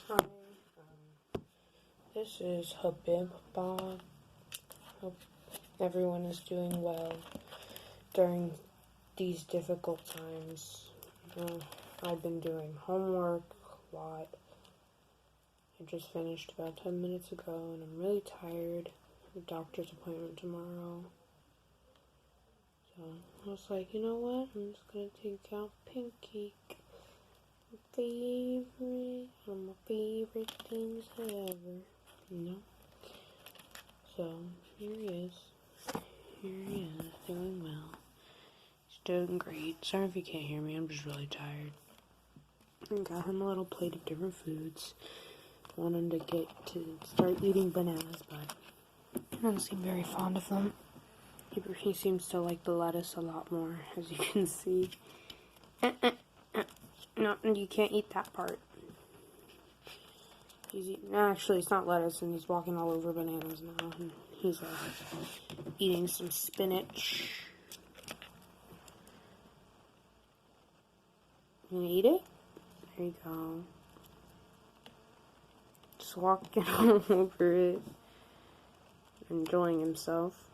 Hi, this is Habib Bob. Hope everyone is doing well during these difficult times. I've been doing homework a lot. I just finished about 10 minutes ago and I'm really tired. I have a doctor's appointment tomorrow. So I was like, you know what? I'm just gonna take out Pinky. One of my favorite things ever, So, here he is, doing well. He's doing great. Sorry if you can't hear me, I'm just really tired. I got him a little plate of different foods. I want him to start eating bananas, but he doesn't seem very fond of them. He seems to like the lettuce a lot more, as you can see. No, you can't eat that part. Actually, it's not lettuce, and he's walking all over bananas now. And he's eating some spinach. You gonna eat it? There you go. Just walking all over it. Enjoying himself.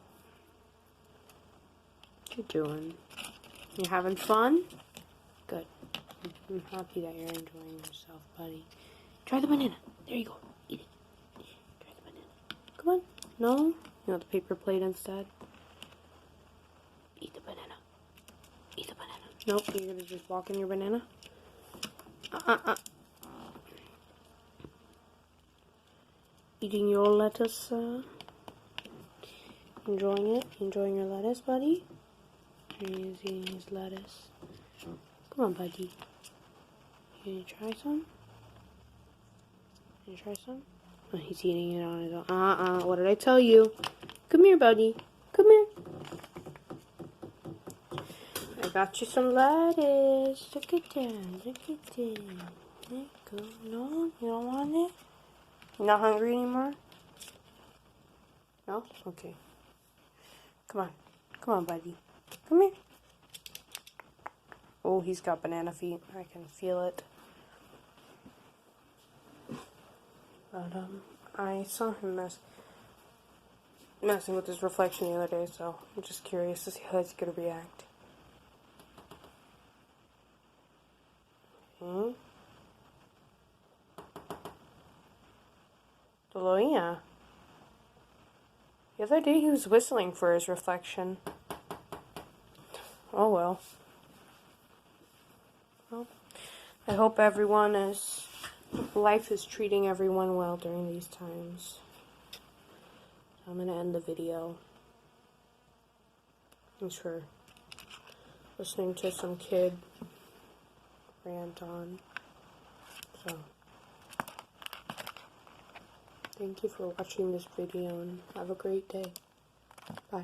What you doing? You having fun? Good. I'm happy that you're enjoying yourself, buddy. Try the banana. There you go. Eat it. Try the banana. Come on. No? You want the paper plate instead? Eat the banana. Eat the banana. Nope, you're gonna just walk in your banana? Eating your lettuce, enjoying it? Enjoying your lettuce, buddy? He is eating his lettuce. Come on, buddy. You gonna try some? Can you try some? Oh, he's eating it on his own. What did I tell you? Come here, buddy. Come here. I got you some lettuce. Look at that. Look at that. There you go. No? You don't want it? You're not hungry anymore? No? Okay. Come on. Come on, buddy. Come here. Oh, he's got banana feet. I can feel it. But, I saw him messing with his reflection the other day, so I'm just curious to see how he's gonna react. Deloia. The other day he was whistling for his reflection. Oh well. Well, I hope life is treating everyone well during these times. I'm gonna end the video. Thanks for listening to some kid rant on. So, thank you for watching this video and have a great day. Bye.